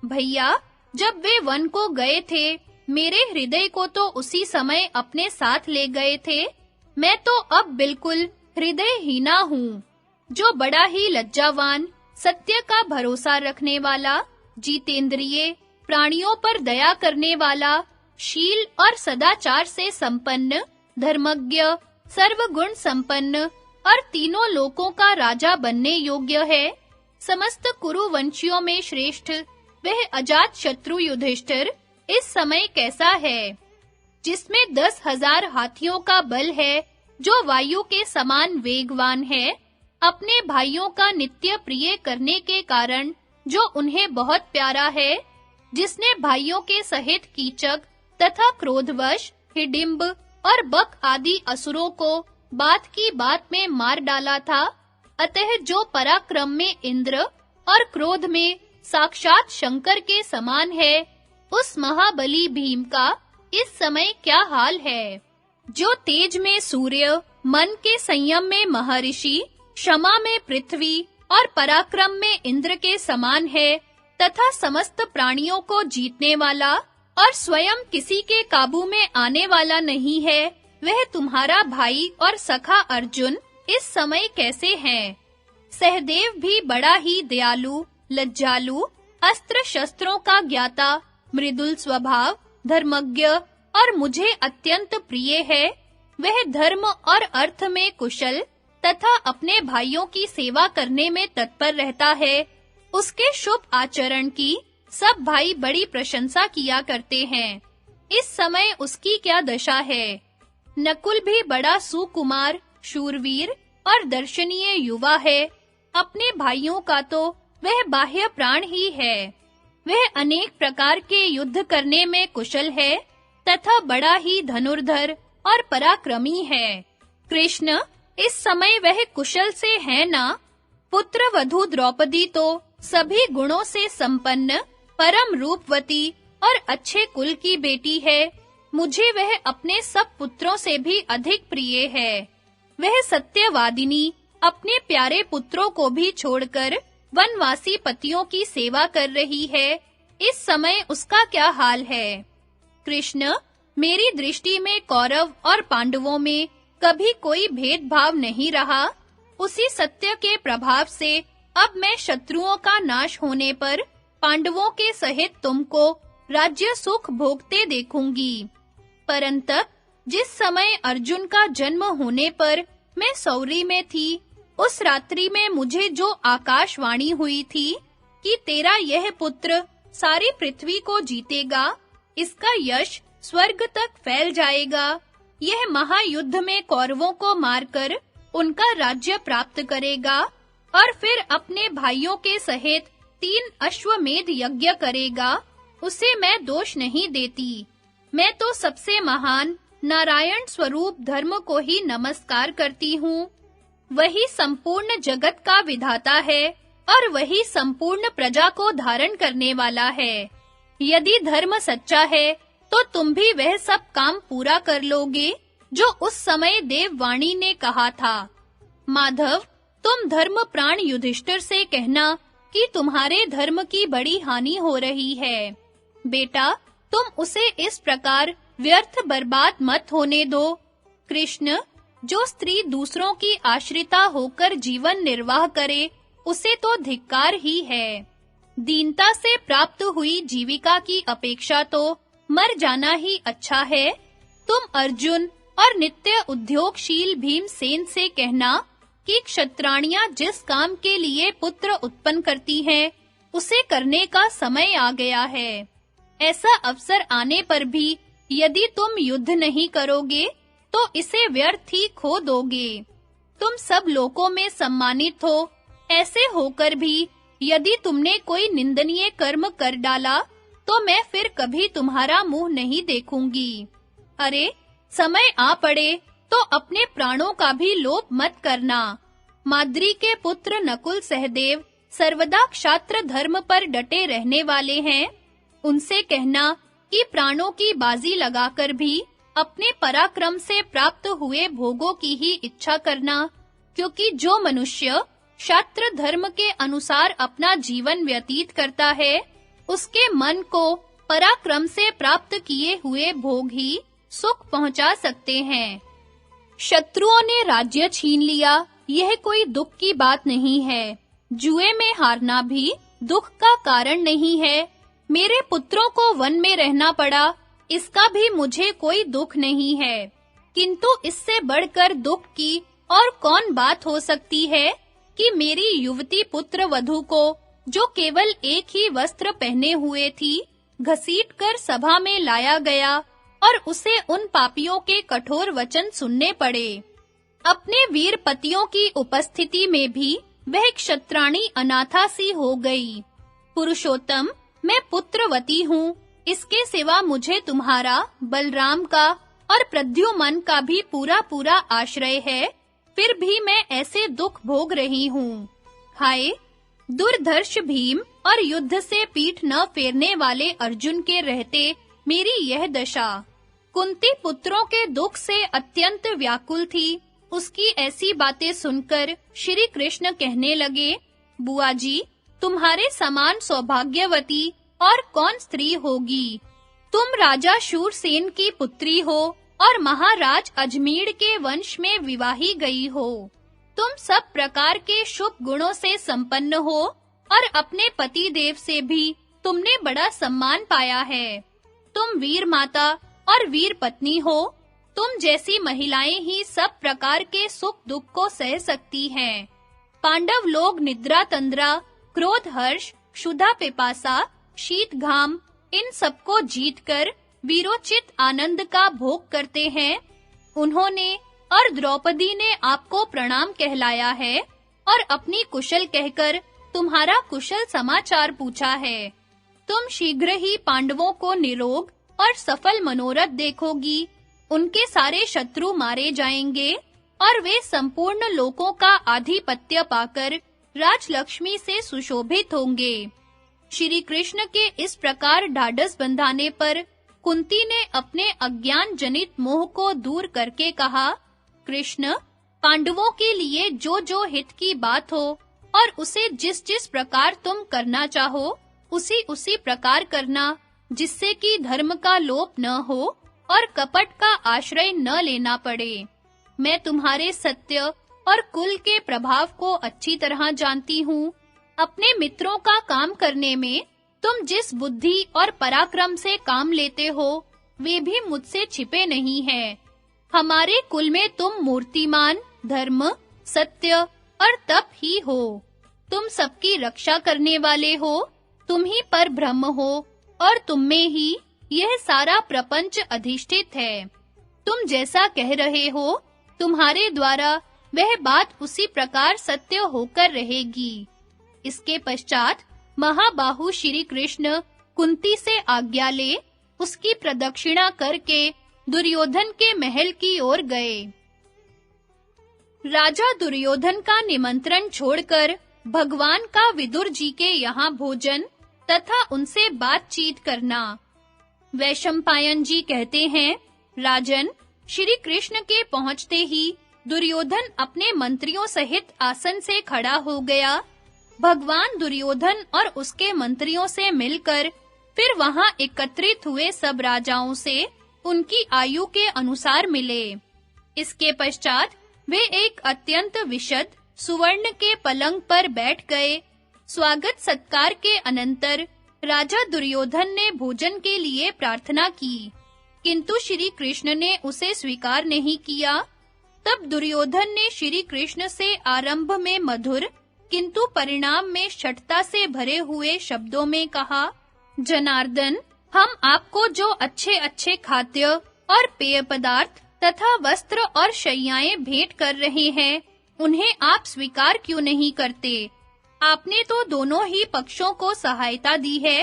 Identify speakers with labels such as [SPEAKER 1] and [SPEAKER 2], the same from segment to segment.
[SPEAKER 1] भैया, जब way one को गए थे, मेरे हृदय को तो उसी समय अपने साथ ले गए थे। मैं तो अब बिल्कुल हृदयहीना हूँ। जो बड़ा ही लज्जावान, सत्य का भरोसा रखने वाला, जितेंद्रिय, प्राणियों पर दया करने वाला, शील और सदाचार से संपन्न, धर्मज्ञ, सर्वगुण संपन्न और तीनों लोकों का राजा बनने योग्य है, समस्त कुरुवंशियों में श्रेष्ठ वह अजात शत्रु युधिष्ठिर इस समय कैसा है, जिसमें 10,000 हाथियों का बल है, जो वायु के समान वेगवान है, अपने भाइयों का नित्य प्रिय करने के कारण जो उन्हें बहुत प्यारा है, जिसने भाइयों के सहित कीचक तथा क्रोधवश हिडिंब और बक आदि असुरों को बात की बात में मार डाला था। अतः जो पराक्रम में इंद्र और क्रोध में साक्षात शंकर के समान है, उस महाबली भीम का इस समय क्या हाल है। जो तेज में सूर्य, मन के संयम में महर्षि, क्षमा में पृथ्वी और पराक्रम में इंद्र के समान है, तथा समस्त प्राणियों को जीतने वाला और स्वयं किसी के काबू में आने वाला नहीं है, वह तुम्हारा भाई और सखा अर्जुन इस समय कैसे हैं? सहदेव भी बड़ा ही दयालु, लज्जालु, अस्त्र शस्त्रों का ज्ञाता, मृदुल स्वभाव, धर्मज्ञ और मुझे अत्यंत प्रिय है। वह धर्म और अर्थ में कुशल तथा अपने भाइयों की सेवा करने में तत्पर रहता है। उसके शुभ आचरण की सब भाई बड़ी प्रशंसा किया करते हैं। इस समय उसकी क्या दशा है? नकुल भी बड़ा सुकुमार, शूरवीर और दर्शनीय युवा है। अपने भाइयों का तो वह बाह्य प्राण ही है। वह अनेक प्रकार के युद्ध करने में कुशल है तथा बड़ा ही धनुर्धर और पराक्रमी है। कृष्ण, इस समय वह कुशल से है ना? पुत्र वधू द्रौपदी तो सभी गुणों से संपन्न, परम रूपवती और अच्छे कुल की बेटी है। मुझे वह अपने सब पुत्रों से भी अधिक प्रिय है। वह सत्यवादिनी अपने प्यारे पुत्रों को भी छोड़कर वनवासी पतियों की सेवा कर रही है। इस समय उसका क्या हाल है? कृष्ण, मेरी दृष्टि में कौरव और पांडवों में कभी कोई भेदभाव नहीं रहा। उसी सत्य के प्रभाव से अब मैं शत्रुओं का नाश होने पर पांडवों के सहित तुमको राज्य सुख भोगते देखूंगी। परंतु जिस समय अर्जुन का जन्म होने पर मैं सौरी में थी, उस रात्रि में मुझे जो आकाशवाणी हुई थी कि तेरा यह पुत्र सारी पृथ्वी को जीतेगा, इसका यश स्वर्ग तक फैल जाएगा, यह महायुद्ध में कौरवों को मारकर उनका राज्य प्राप्त करेगा और फिर अपने भाइयों के सहित 3 अश्वमेध यज्ञ करेगा, उसे मैं दोष नहीं देती। मैं तो सबसे महान नारायण स्वरूप धर्म को ही नमस्कार करती हूँ। वही संपूर्ण जगत का विधाता है और वही संपूर्ण प्रजा को धारण करने वाला है। यदि धर्म सच्चा है तो तुम भी वह सब काम पूरा कर लोगे जो उस समय देववाणी ने कहा था। माधव, तुम धर्म प्राण युधिष्ठिर से कहना कि तुम्हारे धर्म की बड़ी हानि हो रही है। बेटा, तुम उसे इस प्रकार व्यर्थ बर्बाद मत होने दो। कृष्ण, जो स्त्री दूसरों की आश्रिता होकर जीवन निर्वाह करे, उसे तो धिक्कार ही है। दीनता से प्राप्त हुई जीविका की अपेक्षा तो मर जाना ही अच्छा है। तुम अर्जुन और नित्य उद्योगशील भीमसेन से कहना कि क्षत्राणियां जिस काम के लिए पुत्र उत्पन्न करती हैं, उसे करने का समय आ गया है। ऐसा अवसर आने पर भी यदि तुम युद्ध नहीं करोगे, तो इसे व्यर्थ ही खो दोगे। तुम सब लोकों में सम्मानित हो, ऐसे होकर भी यदि तुमने कोई निंदनीय कर्म कर डाला, तो मैं फिर कभी तुम्हारा मुंह नहीं देखूंगी। अरे, समय आ पड़े तो अपने प्राणों का भी लोभ मत करना। माद्री के पुत्र नकुल सहदेव सर्वदा क्षात्र धर्म पर डटे रहने वाले हैं। उनसे कहना कि प्राणों की बाजी लगाकर भी अपने पराक्रम से प्राप्त हुए भोगों की ही इच्छा करना, क्योंकि जो मनुष्य क्षात्र धर्म के अनुसार अपना जीवन व्यतीत करता है, उसके मन को पराक्रम से प्राप्त किए हुए भोग ही सुख पहुंचा सकते हैं। शत्रुओं ने राज्य छीन लिया, यह कोई दुख की बात नहीं है। जुए में हारना भी दुख का कारण नहीं है। मेरे पुत्रों को वन में रहना पड़ा, इसका भी मुझे कोई दुख नहीं है। किंतु इससे बढ़कर दुख की और कौन बात हो सकती है कि मेरी युवती पुत्र वधू को, जो केवल एक ही वस्त्र पहने हुए थी, घसीटकर सभा में लाया गया और उसे उन पापियों के कठोर वचन सुनने पड़े। अपने वीर पतियों की उपस्थिति में भी वह क्षत्राणी अनाथा सी हो गई। पुरुषोत्तम, मैं पुत्रवती हूँ, इसके सिवा मुझे तुम्हारा, बलराम का और प्रद्युमन का भी पूरा आश्रय है, फिर भी मैं ऐसे दुख भोग रही हूँ। हाय, दुर्धर्ष भीम और युद्ध से पीठ न फेरने वाले अर्जुन के रहते मेरी यह दशा। कुंती पुत्रों के दुख से अत्यंत व्याकुल थी। उसकी ऐसी बातें सुनकर श्री कृष्ण कहने लगे, बुआ जी, तुम्हारे समान सौभाग्यवती और कौन स्त्री होगी? तुम राजा शूरसेन की पुत्री हो और महाराज अजमेर के वंश में विवाही गई हो। तुम सब प्रकार के शुभ गुणों से संपन्न हो और अपने पति देव से भी तुमने बड़ा सम्मान पाया है। तुम वीर माता और वीर पत्नी हो। तुम जैसी महिलाएं ही सब प्रकार के सुख दुख को सह सकती हैं। पांडव लोग निद्रा तंद्रा, क्रोध हर्ष, क्षुधा पिपासा, शीत घाम, इन सबको जीतकर वीरोचित आनंद का भोग करते हैं। उन्होंने और द्रौपदी ने आपको प्रणाम कहलाया है और अपनी कुशल कहकर तुम्हारा कुशल समाचार पूछा है। तुम शीघ्र ही पांडवों को निरोग और सफल मनोरथ देखोगी। उनके सारे शत्रु मारे जाएंगे और वे संपूर्ण लोकों का आधिपत्य पाकर राजलक्ष्मी से सुशोभित होंगे। श्री कृष्ण के इस प्रकार ढाढ़स बंधाने पर कुंती ने अपने अज्ञान जनित मोह को दूर करके कहा, कृष्ण, पांडवों के लिए जो हित की बात हो और उसे जिस प्रकार तुम करना चाहो, उसी प्रकार करना, जिससे कि धर्म का लोप न हो और कपट का आश्रय न लेना पड़े। मैं तुम्हारे सत्य और कुल के प्रभाव को अच्छी तरह जानती हूँ। अपने मित्रों का काम करने में तुम जिस बुद्धि और पराक्रम से काम लेते हो, वे भी मुझसे छिपे नहीं हैं। हमारे कुल में तुम मूर्तिमान, धर्म, सत्य और तप ही हो। तुम सबकी रक्षा करने वाले हो, तुम ही पर ब्रह्म हो और तुम में ही यह सारा प्रपंच अधिष्ठित है। तुम जैसा कह रहे हो, तुम्हारे द्वारा वह बात उसी प्रकार सत्य होकर रहेगी। इसके पश्चात महाबाहु श्री कृष्ण कुंती से आज्ञा ले उसकी प्रदक्षिणा करके दुर्योधन के महल की ओर गए। राजा दुर्योधन का निमंत्रण छोड़कर भगवान का विदुर जी के यहाँ भोजन तथा उनसे बातचीत करना। वैशंपायन जी कहते हैं, राजन, श्री कृष्ण के पहुंचते ही दुर्योधन अपने मंत्रियों सहित आसन से खड़ा हो गया। भगवान दुर्योधन और उसके मंत्रियों से मिलकर फिर वहां एकत्रित हुए सब राजाओं से उनकी आयु के अनुसार मिले। इसके पश्चात वे एक अत्यंत विशद सुवर्ण के पलंग पर बैठ गए। स्वागत सत्कार के अनंतर राजा दुर्योधन ने भोजन के लिए प्रार्थना की, किंतु श्री कृष्ण ने उसे स्वीकार नहीं किया। तब दुर्योधन ने श्री कृष्ण से आरंभ में मधुर किंतु परिणाम में शठता से भरे हुए शब्दों में कहा, जनार्दन, हम आपको जो अच्छे खाद्य और पेय पदार्थ तथा वस्त्र और शैयाएं भेंट कर रहे हैं, उन्हें आप स्वीकार क्यों नहीं करते? आपने तो दोनों ही पक्षों को सहायता दी है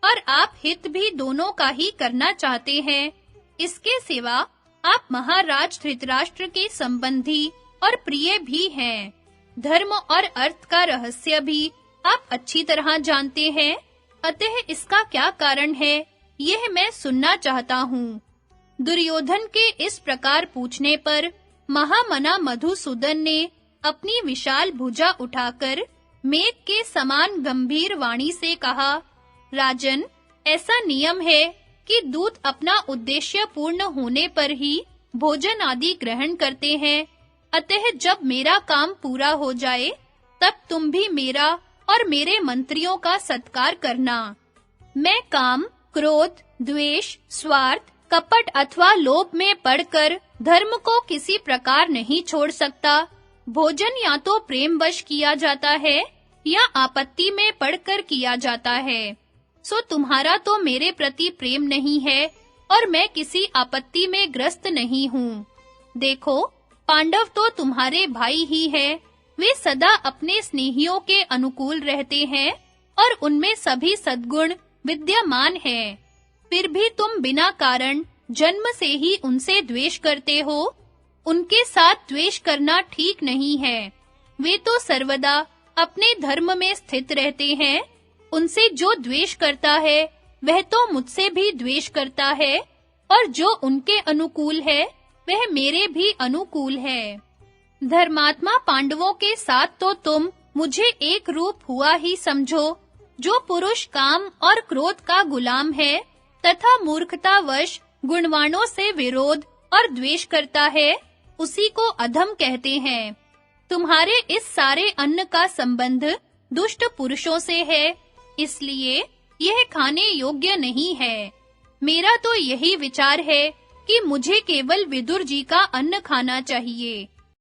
[SPEAKER 1] और आप हित भी दोनों का ही करना चाहते हैं। इसके सिवा आप महाराज धृतराष्ट्र के संबंधी और प्रिय भी हैं। धर्म और अर्थ का रहस्य भी आप अच्छी तरह जानते हैं। अतः इसका क्या कारण है, यह मैं सुनना चाहता हूँ। दुर्योधन के इस प्रकार पूछने पर महामना मधुसूदन ने अपनी विशाल भुजा उठाकर मेघ के समान गंभीर वाणी से कहा, राजन, ऐसा नियम है कि दूत अपना उद्देश्य पूर्ण होने पर ही भोजन आदि ग्रहण करते हैं। अतः जब मेरा काम पूरा हो जाए, तब तुम भी मेरा और मेरे मंत्रियों का सत्कार करना। मैं काम, क्रोध, द्वेष, स्वार्थ, कपट अथवा लोभ में पड़कर धर्म को किसी प्रकार नहीं छोड़ सकता। भोजन या तो प्रेमवश किया जाता है या आपत्ति में पड़कर किया जाता है। सो तुम्हारा तो मेरे प्रति प्रेम नहीं है और मैं किसी आपत्ति में ग्रस्त नहीं हूँ। देखो, पांडव तो तुम्हारे भाई ही हैं। वे सदा अपने स्नेहियों के अनुकूल रहते हैं और उनमें सभी सद्गुण विद्यमान हैं। फिर भी तुम बिना कारण जन्म से ही उनसे द्वेष करते हो। उनके साथ द्वेष करना ठीक नहीं है। वे तो सर्वदा अपने धर्म में स्थित रहते हैं। उनसे जो द्वेष करता है, वह तो मुझसे भी द्वेष करता है, और जो उनके अनुकूल है, वह मेरे भी अनुकूल है। धर्मात्मा पांडवों के साथ तो तुम मुझे एक रूप हुआ ही समझो। जो पुरुष काम और क्रोध का गुलाम है तथा मूर्खतावश गुणवानों से विरोध और द्वेष करता है, उसी को अधम कहते हैं। तुम्हारे इस सारे अन्न का संबंध दुष्ट पुरुषों से है, इसलिए यह खाने योग्य नहीं है। मेरा तो यही विचार है कि मुझे केवल विदुर जी का अन्न खाना चाहिए।